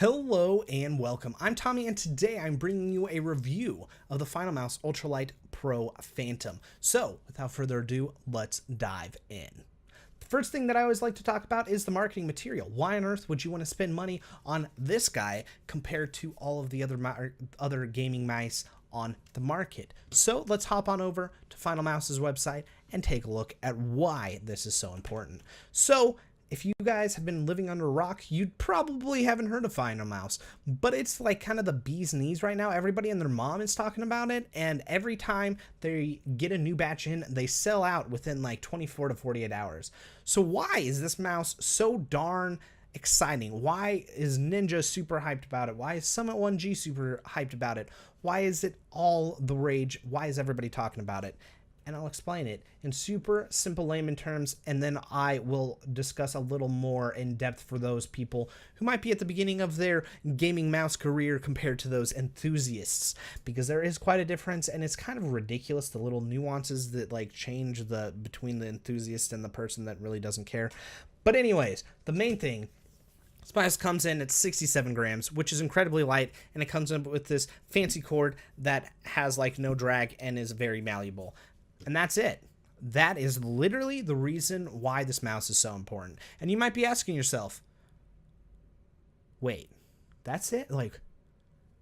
Hello and welcome. I'm Tommy and today I'm bringing you a review of the FinalMouse Ultralight Phantom. So without further ado, let's dive in. The first thing that I always like to talk about is the marketing material. Why on earth would you want to spend money on this guy compared to all of the other gaming mice on the market? So let's hop on over to FinalMouse's website and take a look at why this is so important. So if you guys have been living under a rock, you probably haven't heard of FinalMouse, but it's like kind of the bee's knees right now. Everybody and their mom is talking about it, and every time they get a new batch in, they sell out within like 24 to 48 hours. So why is this mouse so darn exciting? Why is Ninja super hyped about it? Why is Summit 1G super hyped about it? Why is it all the rage? Why is everybody talking about it? And I'll explain it in super simple layman terms, and then I will discuss a little more in depth for those people who might be at the beginning of their gaming mouse career compared to those enthusiasts, because there is quite a difference, and it's kind of ridiculous, the little nuances that like change between the enthusiast and the person that really doesn't care. But anyways, the main thing, this mouse comes in at 67 grams, which is incredibly light, and it comes in with this fancy cord that has like no drag and is very malleable. And that's it. That is literally the reason why this mouse is so important. And you might be asking yourself, wait, that's it? Like,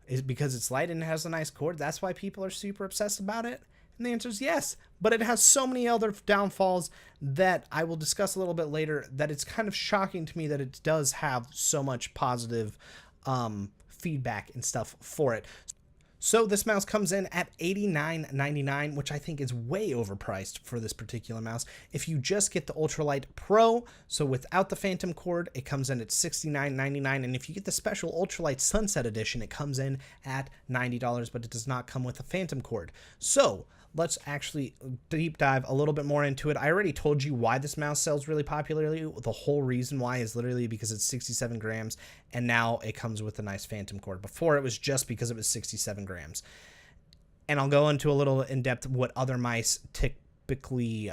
is it because it's light and it has a nice cord? That's why people are super obsessed about it? And the answer is yes. But it has so many other downfalls that I will discuss a little bit later that it's kind of shocking to me that it does have so much positive feedback and stuff for it. So this mouse comes in at $89.99, which I think is way overpriced for this particular mouse. If you just get the Ultralight Pro, so without the Phantom cord, it comes in at $69.99. And if you get the special Ultralight Sunset Edition, it comes in at $90, but it does not come with a Phantom cord. So let's actually deep dive a little bit more into it. I already told you why this mouse sells really popularly. The whole reason why is literally because it's 67 grams, and now it comes with a nice Phantom cord. Before, it was just because it was 67 grams. And I'll go into a little in depth what other mice typically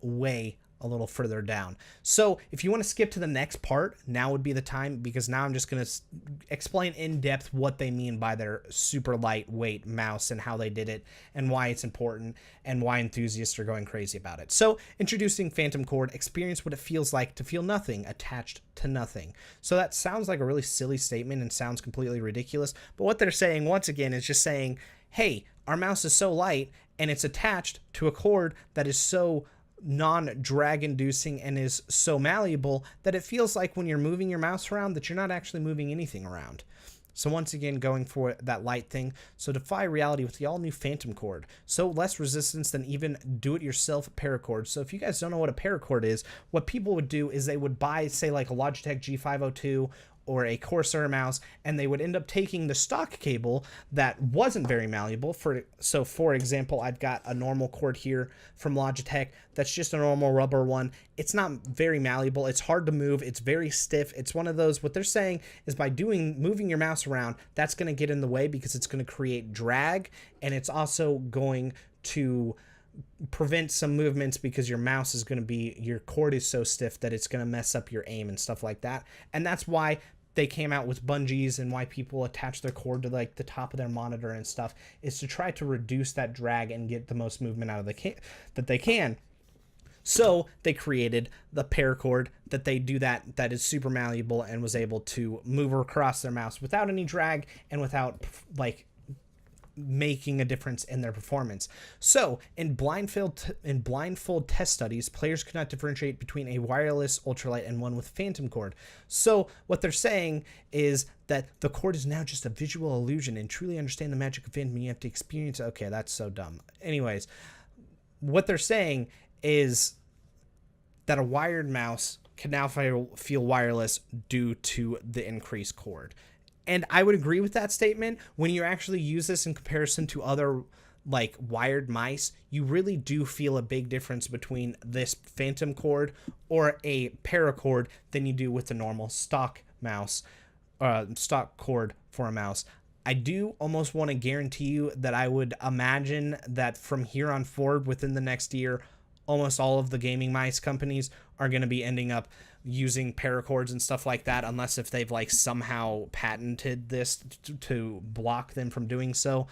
weigh a little further down. So if you want to skip to the next part, now would be the time, because now I'm just going to explain in depth what they mean by their super lightweight mouse and how they did it and why it's important and why enthusiasts are going crazy about it. So introducing Phantom cord, experience what it feels like to feel nothing attached to nothing. So that sounds like a really silly statement and sounds completely ridiculous, but what they're saying once again is just saying, hey, our mouse is so light and it's attached to a cord that is so non-drag inducing and is so malleable that it feels like when you're moving your mouse around that you're not actually moving anything around. So once again, going for that light thing. So defy reality with the all new Phantom cord. So less resistance than even do-it-yourself paracord. So if you guys don't know what a paracord is, what people would do is they would buy, say, like a Logitech G502 or a Corsair mouse, and they would end up taking the stock cable that wasn't very malleable. So for example, I've got a normal cord here from Logitech that's just a normal rubber one. It's not very malleable. It's hard to move. It's very stiff. It's one of those, what they're saying is by moving your mouse around, that's going to get in the way because it's going to create drag, and it's also going to prevent some movements because your mouse is going to be, your cord is so stiff that it's going to mess up your aim and stuff like that. And that's why they came out with bungees and why people attach their cord to like the top of their monitor and stuff, is to try to reduce that drag and get the most movement out of that they can. So they created the paracord that they do that is super malleable and was able to move across their mouse without any drag and without like making a difference in their performance. So in blindfold test studies, players could not differentiate between a wireless ultralight and one with Phantom cord. So what they're saying is that the cord is now just a visual illusion, and truly understand the magic of Phantom, you have to experience it. Okay, that's so dumb. Anyways, what they're saying is that a wired mouse can now feel wireless due to the increased cord. And I would agree with that statement. When you actually use this in comparison to other like wired mice, you really do feel a big difference between this Phantom cord or a paracord than you do with the normal stock mouse, stock cord for a mouse. I do almost want to guarantee you that I would imagine that from here on forward within the next year, almost all of the gaming mice companies are going to be ending up using paracords and stuff like that, unless if they've like somehow patented this to block them from doing so.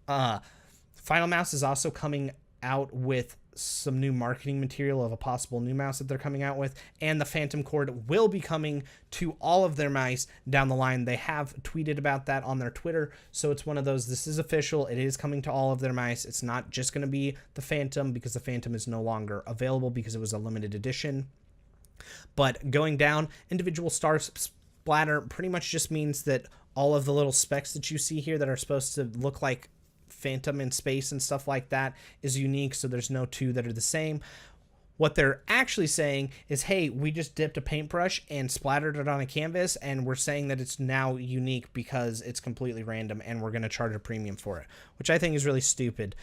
FinalMouse is also coming out with some new marketing material of a possible new mouse that they're coming out with, and the Phantom cord will be coming to all of their mice down the line. They have tweeted about that on their Twitter, so it's one of those, this is official, it is coming to all of their mice. It's not just going to be the Phantom, because the Phantom is no longer available because it was a limited edition. But going down, individual star splatter pretty much just means that all of the little specks that you see here that are supposed to look like Phantom in space and stuff like that is unique, so there's no two that are the same. What they're actually saying is, hey, we just dipped a paintbrush and splattered it on a canvas, and we're saying that it's now unique because it's completely random, and we're going to charge a premium for it, which I think is really stupid.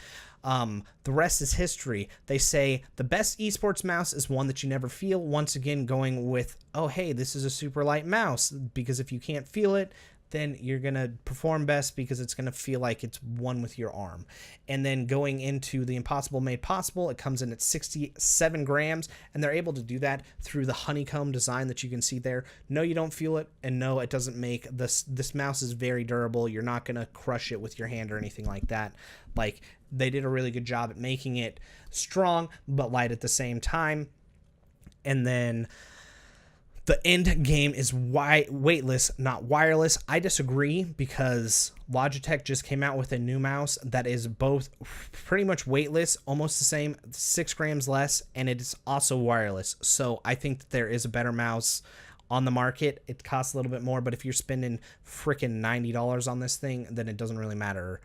The rest is history. They say the best esports mouse is one that you never feel. Once again, going with, oh, hey, this is a super light mouse, because if you can't feel it, then you're going to perform best because it's going to feel like it's one with your arm. And then going into the impossible made possible, it comes in at 67 grams, and they're able to do that through the honeycomb design that you can see there. No, you don't feel it, and no, it doesn't make this mouse is very durable. You're not going to crush it with your hand or anything like that. Like, they did a really good job at making it strong but light at the same time. And then the end game is weightless, not wireless. I disagree, because Logitech just came out with a new mouse that is both pretty much weightless, almost the same, 6 grams less, and it is also wireless. So I think that there is a better mouse on the market. It costs a little bit more, but if you're spending freaking $90 on this thing, then it doesn't really matter.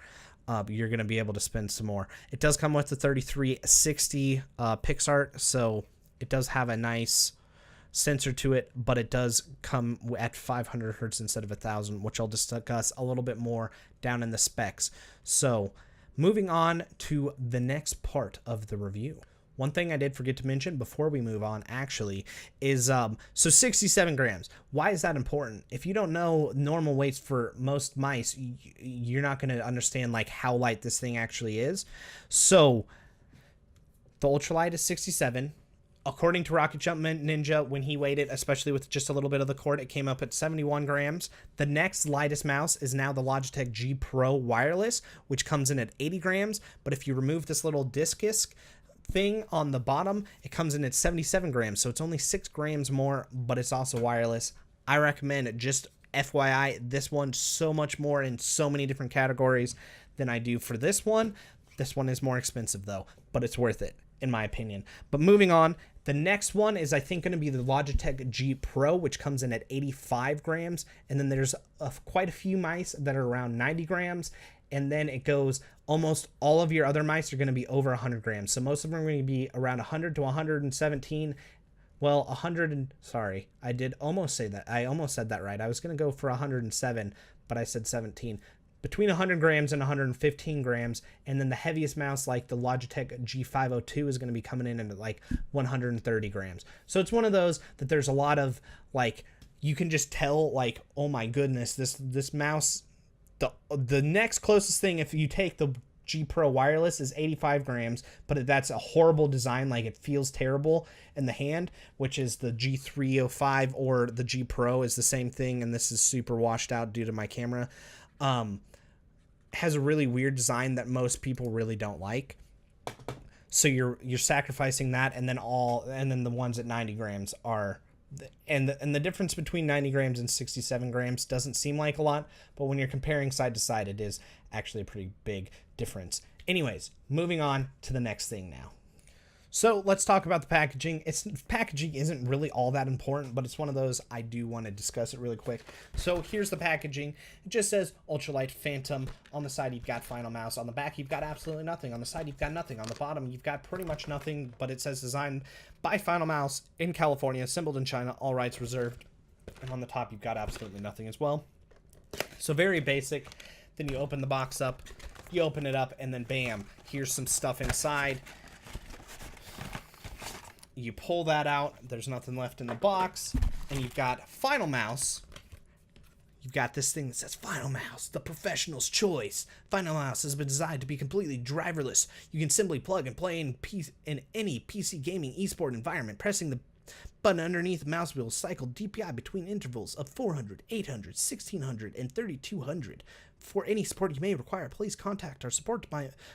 You're going to be able to spend some more. It does come with the 3360 PixArt, so it does have a nice sensor to it, but it does come at 500 hertz instead of 1000, which I'll discuss a little bit more down in the specs. So moving on to the next part of the review. One thing I did forget to mention before we move on actually is, so 67 grams. Why is that important? If you don't know normal weights for most mice, you're not going to understand like how light this thing actually is. So the ultralight is 67. According to Rocket Jump Ninja, when he weighed it, especially with just a little bit of the cord, it came up at 71 grams. The next lightest mouse is now the Logitech G Pro Wireless, which comes in at 80 grams. But if you remove this little discus thing on the bottom, it comes in at 77 grams. So it's only 6 grams more, but it's also wireless. I recommend it. Just FYI, this one so much more in so many different categories than I do for this one. This one is more expensive though, but it's worth it, in my opinion. But moving on, the next one is, I think, going to be the Logitech G Pro, which comes in at 85 grams. And then there's quite a few mice that are around 90 grams. And then it goes, almost all of your other mice are going to be over 100 grams. So most of them are going to be around 100 to 117. Well, 100 and, sorry, I did almost say that. I almost said that right. I was going to go for 107, but I said 17. Between 100 grams and 115 grams, and then the heaviest mouse like the Logitech G502 is going to be coming in at like 130 grams. So it's one of those that there's a lot of like, you can just tell like, oh my goodness, this mouse, the next closest thing, if you take the G Pro Wireless, is 85 grams, but that's a horrible design, like it feels terrible in the hand, which is the G305, or the G Pro is the same thing, and this is super washed out due to my camera. Has a really weird design that most people really don't like. So you're sacrificing that, and then the ones at 90 grams are, and the difference between 90 grams and 67 grams doesn't seem like a lot, but when you're comparing side to side, it is actually a pretty big difference. Anyways, moving on to the next thing now. So let's talk about the packaging. Packaging isn't really all that important, but it's one of those I do want to discuss it really quick. So here's the packaging. It just says Ultralight Phantom. On the side, you've got FinalMouse. On the back, you've got absolutely nothing. On the side, you've got nothing. On the bottom, you've got pretty much nothing, but it says designed by FinalMouse in California, assembled in China, all rights reserved. And on the top, you've got absolutely nothing as well. So very basic. Then you open the box up, you open it up, and then bam, here's some stuff inside. You pull that out, there's nothing left in the box, and you've got FinalMouse. You've got this thing that says FinalMouse, the professional's choice. FinalMouse has been designed to be completely driverless. You can simply plug and play in any PC gaming esport environment. Pressing the Button underneath the mouse wheel cycle DPI between intervals of 400, 800, 1600, and 3200. For any support you may require, please contact our support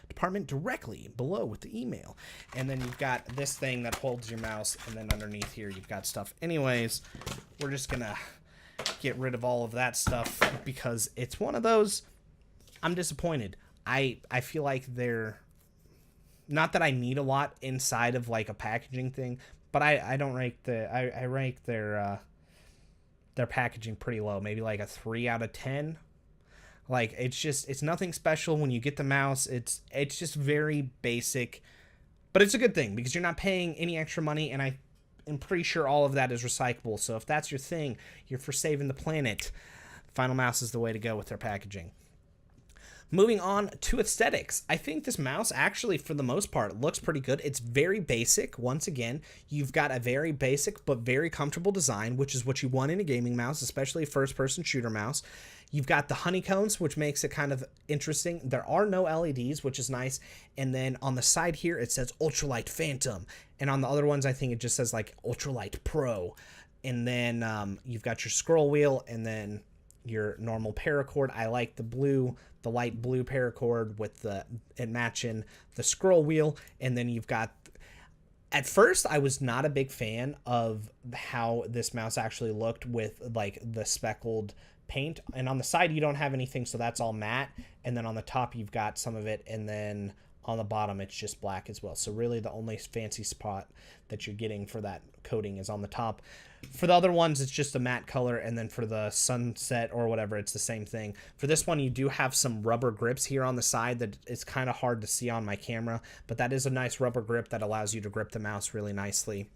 department directly below with the email. And then you've got this thing that holds your mouse, and then underneath here you've got stuff. Anyways, we're just gonna get rid of all of that stuff because it's one of those. I'm disappointed. I feel like they're not that I need a lot inside of like a packaging thing, but I don't rank I rank their packaging pretty low, maybe like a 3 out of 10. Like, it's nothing special when you get the mouse. It's just very basic, but it's a good thing because you're not paying any extra money, and I am pretty sure all of that is recyclable. So if that's your thing, you're for saving the planet, FinalMouse is the way to go with their packaging. Moving on to aesthetics. I think this mouse actually, for the most part, looks pretty good. It's very basic. Once again, you've got a very basic but very comfortable design, which is what you want in a gaming mouse, especially a first-person shooter mouse. You've got the honeycombs, which makes it kind of interesting. There are no LEDs, which is nice. And then on the side here, it says Ultralight Phantom. And on the other ones, I think it just says like Ultralight Pro. And then you've got your scroll wheel and then your normal paracord. I like the light blue paracord with it matching the scroll wheel. And then you've got, at first I was not a big fan of how this mouse actually looked with like the speckled paint, and on the side you don't have anything, so that's all matte, and then on the top you've got some of it, and then on the bottom it's just black as well. So really the only fancy spot that you're getting for that coating is on the top. For the other ones it's just a matte color, and then for the sunset or whatever it's the same thing. For this one you do have some rubber grips here on the side that it's kind of hard to see on my camera, but that is a nice rubber grip that allows you to grip the mouse really nicely.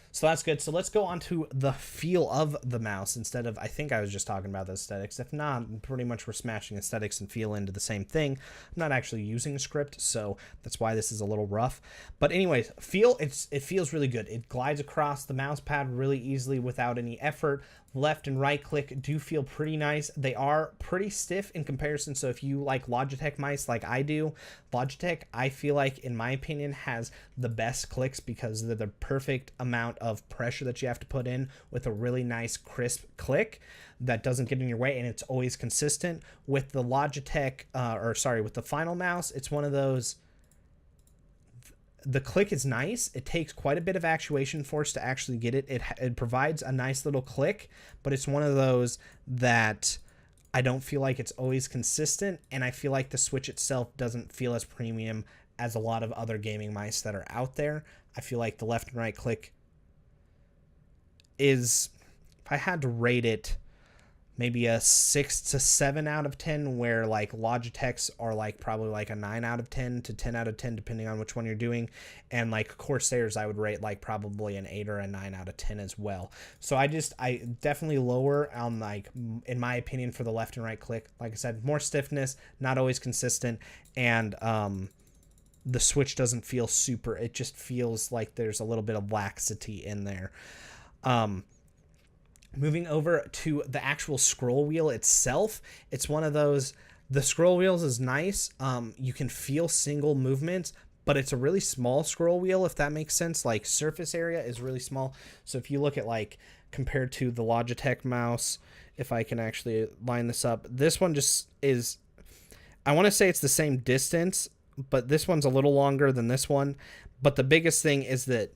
So that's good. So let's go on to the feel of the mouse instead of, I think I was just talking about the aesthetics. If not, pretty much we're smashing aesthetics and feel into the same thing. I'm not actually using a script, so that's why this is a little rough. But anyways, it feels really good. It glides across the mouse pad really easily without any effort. Left and right click do feel pretty nice. They are pretty stiff in comparison, so if you like Logitech mice like I do, Logitech, I feel like, in my opinion, has the best clicks because they're the perfect amount of pressure that you have to put in with a really nice crisp click that doesn't get in your way, and it's always consistent. With the Logitech, with the FinalMouse, it's one of those, the click is nice. It takes quite a bit of actuation force to actually get it. It provides a nice little click, but it's one of those that I don't feel like it's always consistent, and I feel like the Switch itself doesn't feel as premium as a lot of other gaming mice that are out there. I feel like the left and right click is, if I had to rate it, maybe a 6 to 7 out of 10, where like Logitech's are like probably like a 9 out of 10 to 10 out of 10, depending on which one you're doing. And like Corsair's, I would rate like probably an 8 or a 9 out of 10 as well. So I definitely lower on, like, in my opinion, for the left and right click. Like I said, more stiffness, not always consistent. And, the Switch doesn't feel super, it just feels like there's a little bit of laxity in there. Moving over to the actual scroll wheel itself, it's one of those, the scroll wheels is nice. You can feel single movements, but it's a really small scroll wheel, if that makes sense. Like, surface area is really small. So if you look at, like, compared to the Logitech mouse, if I can actually line this up, this one just is, I want to say it's the same distance, but this one's a little longer than this one. But the biggest thing is that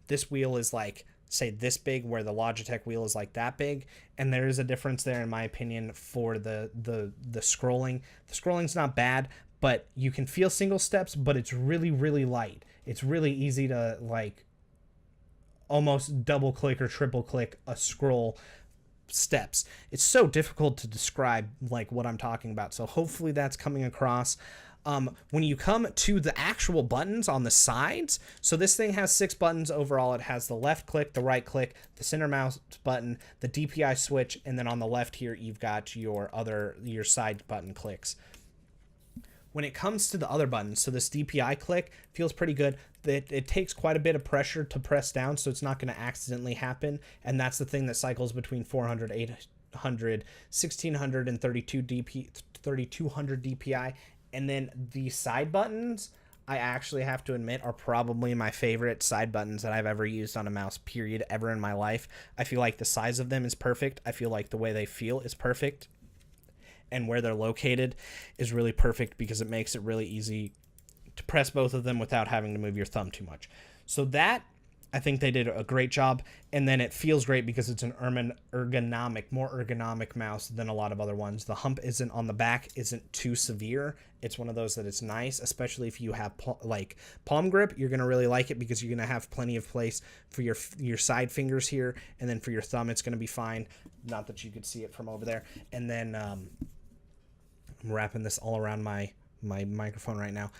this wheel is like, say, this big, where the Logitech wheel is like that big, and there is a difference there, in my opinion, for the scrolling. The scrolling's not bad, but you can feel single steps, but it's really, really light. It's really easy to, like, almost double click or triple click a scroll steps. It's so difficult to describe, like, what I'm talking about, so hopefully that's coming across. When you come to the actual buttons on the sides, so this thing has 6 buttons overall. It has the left click, the right click, the center mouse button, the DPI switch, and then on the left here you've got your side button clicks. When it comes to the other buttons, so this DPI click feels pretty good. It takes quite a bit of pressure to press down, so it's not going to accidentally happen, and that's the thing that cycles between 400, 800, 1600, and 3200 DPI. And then the side buttons, I actually have to admit, are probably my favorite side buttons that I've ever used on a mouse, period, ever in my life. I feel like the size of them is perfect. I feel like the way they feel is perfect. And where they're located is really perfect because it makes it really easy to press both of them without having to move your thumb too much. So that, I think they did a great job. And then it feels great because it's an more ergonomic mouse than a lot of other ones. The hump isn't on the back, isn't too severe. It's one of those that it's nice, especially if you have like palm grip. You're going to really like it because you're going to have plenty of place for your side fingers here. And then for your thumb, it's going to be fine. Not that you could see it from over there. And then I'm wrapping this all around my microphone right now.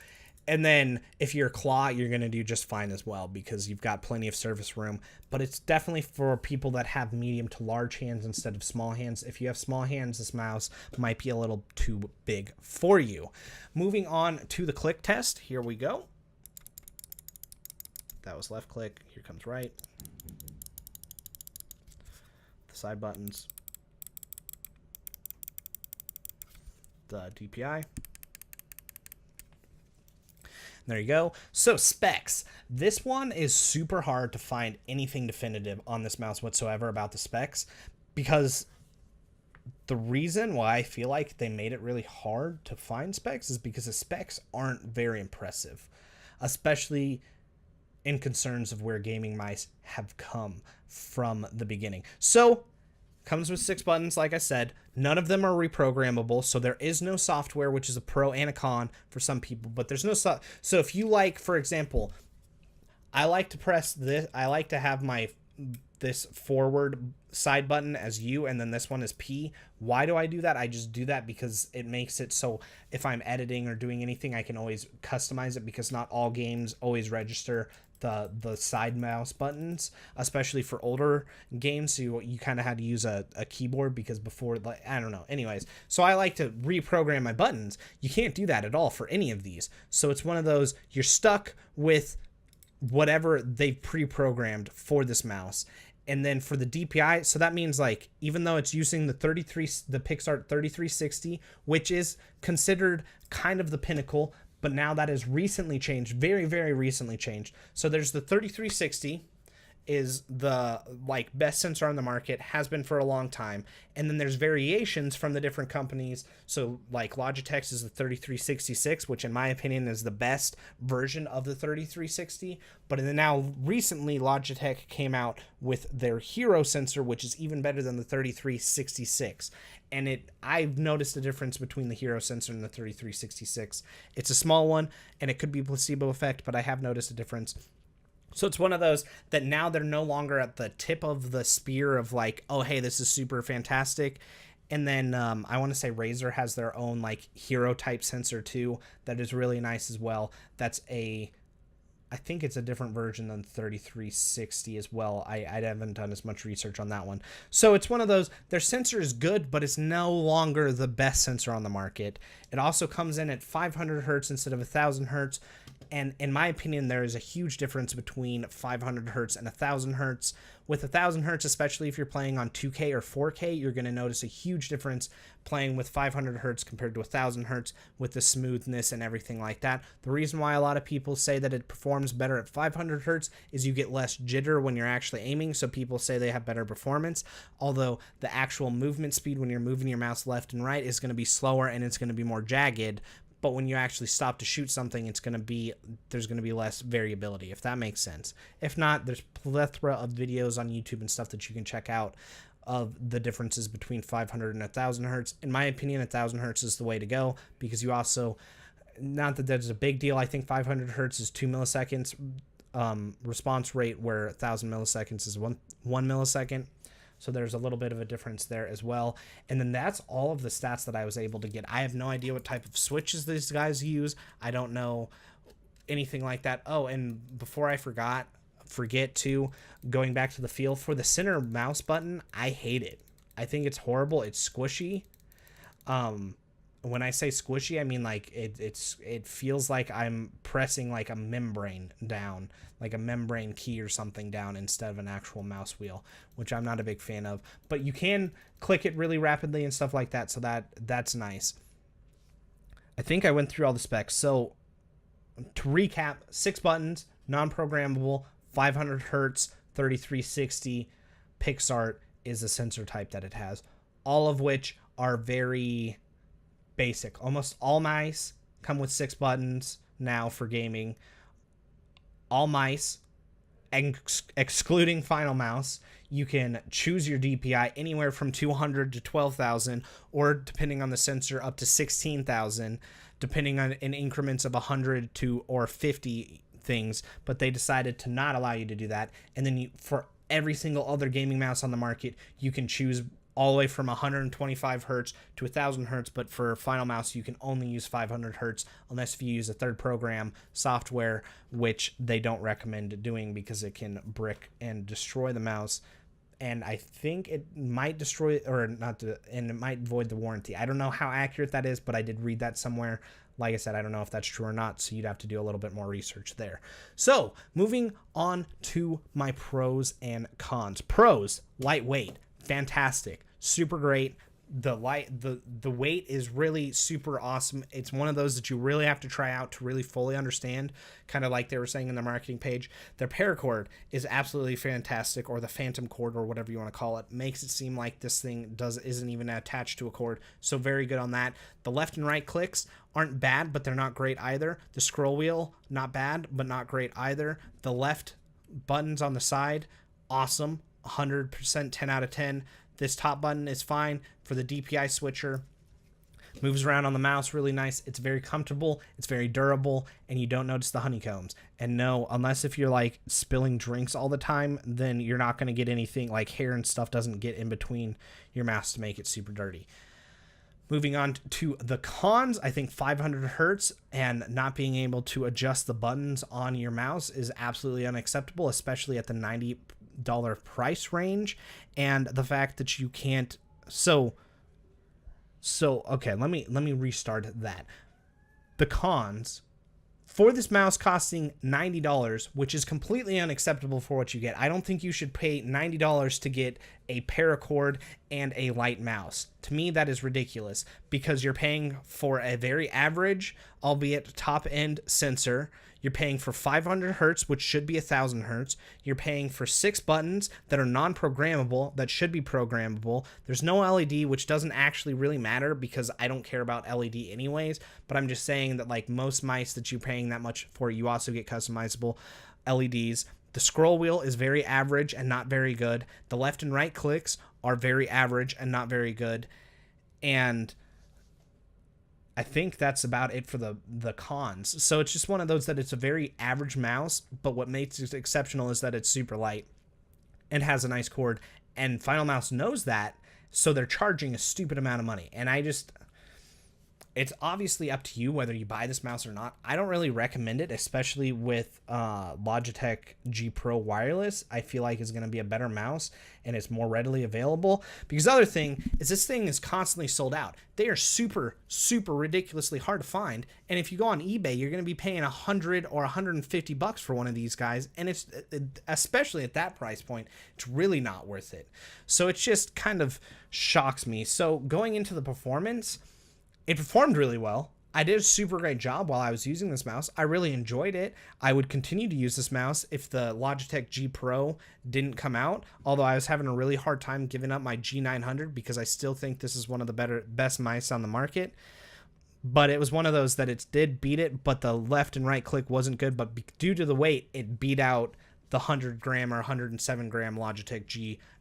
And then if you're claw, you're going to do just fine as well because you've got plenty of surface room. But it's definitely for people that have medium to large hands instead of small hands. If you have small hands, this mouse might be a little too big for you. Moving on to the click test. Here we go. That was left click. Here comes right. The side buttons. The DPI. There you go. So specs. This one is super hard to find anything definitive on this mouse whatsoever about the specs, because the reason why I feel like they made it really hard to find specs is because the specs aren't very impressive, especially in concerns of where gaming mice have come from the beginning. So comes with 6 buttons, like I said. None of them are reprogrammable, so there is no software, which is a pro and a con for some people, but there's no so if you like, for example, I like to press this, I like to have this forward side button as U, and then this one is P. Why do I do that? I just do that because it makes it so if I'm editing or doing anything, I can always customize it, because not all games always register the side mouse buttons, especially for older games. So you kind of had to use a keyboard, because before, like, I don't know. Anyways, so I like to reprogram my buttons. You can't do that at all for any of these. So it's one of those, you're stuck with whatever they've pre-programmed for this mouse. And then for the DPI, so that means, like, even though it's using the PixArt 3360, which is considered kind of the pinnacle, but now that has recently changed, very, very recently changed. So there's the 3360 is the, like, best sensor on the market, has been for a long time. And then there's variations from the different companies. So like Logitech's is the 3366, which in my opinion is the best version of the 3360. But then now recently Logitech came out with their Hero sensor, which is even better than the 3366. And I've noticed a difference between the Hero sensor and the 3366. It's a small one, and it could be placebo effect, but I have noticed a difference. So it's one of those that now they're no longer at the tip of the spear of, like, oh, hey, this is super fantastic. And then I want to say Razer has their own, like, Hero type sensor too that is really nice as well. That's I think it's a different version than 3360 as well. I haven't done as much research on that one. So it's one of those, their sensor is good, but it's no longer the best sensor on the market. It also comes in at 500 hertz instead of 1000 hertz. And in my opinion, there is a huge difference between 500 hertz and 1000 hertz. With 1000 hertz, especially if you're playing on 2K or 4K, you're going to notice a huge difference playing with 500 hertz compared to 1000 hertz with the smoothness and everything like that. The reason why a lot of people say that it performs better at 500 hertz is you get less jitter when you're actually aiming, so people say they have better performance, although the actual movement speed when you're moving your mouse left and right is going to be slower and it's going to be more jagged. But when you actually stop to shoot something, there's going to be less variability, if that makes sense. If not, there's plethora of videos on YouTube and stuff that you can check out of the differences between 500 and 1000 hertz. In my opinion, 1000 hertz is the way to go, because you also, not that that's a big deal, I think 500 hertz is 2 milliseconds response rate, where 1000 milliseconds is one millisecond. So there's a little bit of a difference there as well. And then that's all of the stats that I was able to get. I have no idea what type of switches these guys use. I don't know anything like that. Oh, and before I forget to, going back to the feel for the center mouse button, I hate it. I think it's horrible. It's squishy. When I say squishy, I mean, like, it feels like I'm pressing like a membrane down, like a membrane key or something down, instead of an actual mouse wheel, which I'm not a big fan of. But you can click it really rapidly and stuff like that, so that's nice. I think I went through all the specs. So to recap, 6 buttons, non-programmable, 500 hertz, 3360. PixArt is the sensor type that it has, all of which are very basic. Almost all mice come with 6 buttons now for gaming. All mice, excluding FinalMouse, you can choose your DPI anywhere from 200 to 12,000, or depending on the sensor, up to 16,000, depending on in increments of 100 to or 50 things. But they decided to not allow you to do that. And then for every single other gaming mouse on the market, you can choose all the way from 125 hertz to 1000 hertz, but for FinalMouse you can only use 500 hertz unless if you use a third program software, which they don't recommend doing because it can brick and destroy the mouse, and I think it might destroy and it might void the warranty. I don't know how accurate that is, but I did read that somewhere. Like I said, I don't know if that's true or not, so you'd have to do a little bit more research there. So moving on to my pros and cons. Pros: lightweight, fantastic, super great. The weight is really super awesome. It's one of those that you really have to try out to really fully understand, kind of like they were saying in the marketing page. Their paracord is absolutely fantastic, or the Phantom cord, or whatever you want to call it, makes it seem like this thing isn't even attached to a cord. So very good on that. The left and right clicks aren't bad, but they're not great either. The scroll wheel, not bad, but not great either. The left buttons on the side, awesome, 100%, 10 out of 10. This top button is fine for the DPI switcher. Moves around on the mouse really nice. It's very comfortable. It's very durable, and you don't notice the honeycombs. And no, unless if you're like spilling drinks all the time, then you're not going to get anything like hair and stuff doesn't get in between your mouse to make it super dirty. Moving on to the cons, I think 500 hertz and not being able to adjust the buttons on your mouse is absolutely unacceptable, especially at the $90 price range, and the fact that you can't. So okay, let me restart that. The cons for this mouse costing $90, which is completely unacceptable for what you get. I don't think you should pay $90 to get a paracord and a light mouse. To me, that is ridiculous, because you're paying for a very average, albeit top-end sensor. You're paying for 500 hertz, which should be 1000 hertz. You're paying for 6 buttons that are non-programmable, that should be programmable. There's no LED, which doesn't actually really matter because I don't care about LED anyways. But I'm just saying that like most mice that you're paying that much for, you also get customizable LEDs. The scroll wheel is very average and not very good. The left and right clicks are very average and not very good. And I think that's about it for the cons. So it's just one of those that it's a very average mouse, but what makes it exceptional is that it's super light and has a nice cord. And FinalMouse knows that, so they're charging a stupid amount of money. And it's obviously up to you whether you buy this mouse or not. I don't really recommend it, especially with Logitech G Pro Wireless. I feel like it's going to be a better mouse and it's more readily available. Because the other thing is this thing is constantly sold out. They are super, super ridiculously hard to find. And if you go on eBay, you're going to be paying $100 or $150 for one of these guys. And it's, especially at that price point, it's really not worth it. So it just kind of shocks me. So going into the performance, it performed really well. I did a super great job while I was using this mouse. I really enjoyed it. I would continue to use this mouse if the Logitech G Pro didn't come out, although I was having a really hard time giving up my G900 because I still think this is one of the best mice on the market. But it was one of those that it did beat it, but the left and right click wasn't good. But due to the weight, it beat out the 100 gram or 107 gram Logitech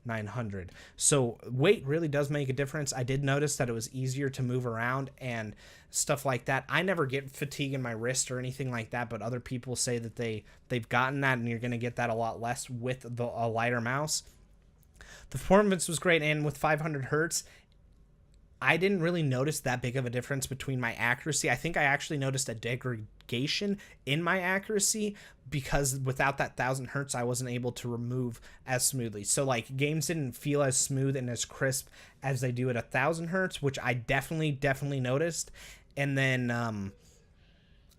G900. So weight really does make a difference. I did notice that it was easier to move around and stuff like that. I never get fatigue in my wrist or anything like that, but other people say that they've gotten that, and you're going to get that a lot less with a lighter mouse. The performance was great, and with 500 hertz, I didn't really notice that big of a difference between my accuracy. I think I actually noticed a degradation in my accuracy because without that 1000 hertz, I wasn't able to remove as smoothly. So like games didn't feel as smooth and as crisp as they do at 1000 hertz, which I definitely noticed. And then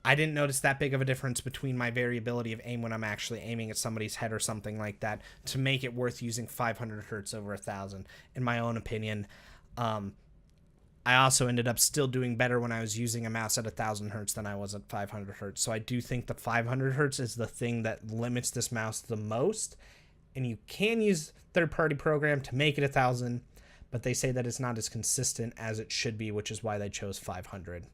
I didn't notice that big of a difference between my variability of aim when I'm actually aiming at somebody's head or something like that to make it worth using 500 hertz over 1000, in my own opinion. I also ended up still doing better when I was using a mouse at 1000 hertz than I was at 500 hertz. So I do think the 500 hertz is the thing that limits this mouse the most. And you can use third-party program to make it 1000, but they say that it's not as consistent as it should be, which is why they chose 500.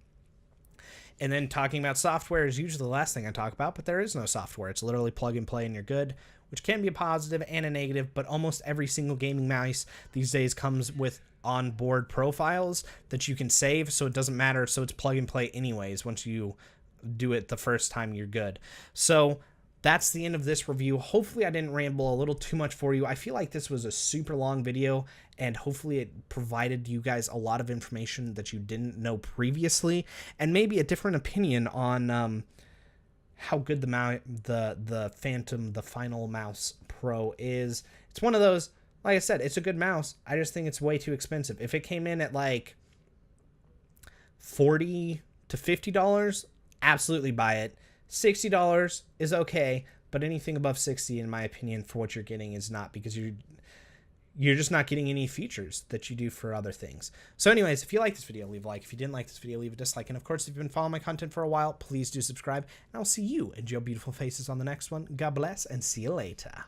And then talking about software is usually the last thing I talk about, but there is no software. It's literally plug and play and you're good, which can be a positive and a negative, but almost every single gaming mouse these days comes with onboard profiles that you can save, so it doesn't matter. So it's plug and play anyways. Once you do it the first time, you're good. So that's the end of this review. Hopefully I didn't ramble a little too much for you. I feel like this was a super long video, and hopefully it provided you guys a lot of information that you didn't know previously, and maybe a different opinion on how good the Phantom, the FinalMouse Pro is. It's one of those, like I said, it's a good mouse. I just think it's way too expensive. If it came in at like $40 to $50, absolutely buy it. $60 is okay, but anything above 60, in my opinion, for what you're getting is not, because you're just not getting any features that you do for other things. So anyways, if you like this video, leave a like. If you didn't like this video, leave a dislike. And of course, if you've been following my content for a while, please do subscribe. And I'll see you and your beautiful faces on the next one. God bless, and see you later.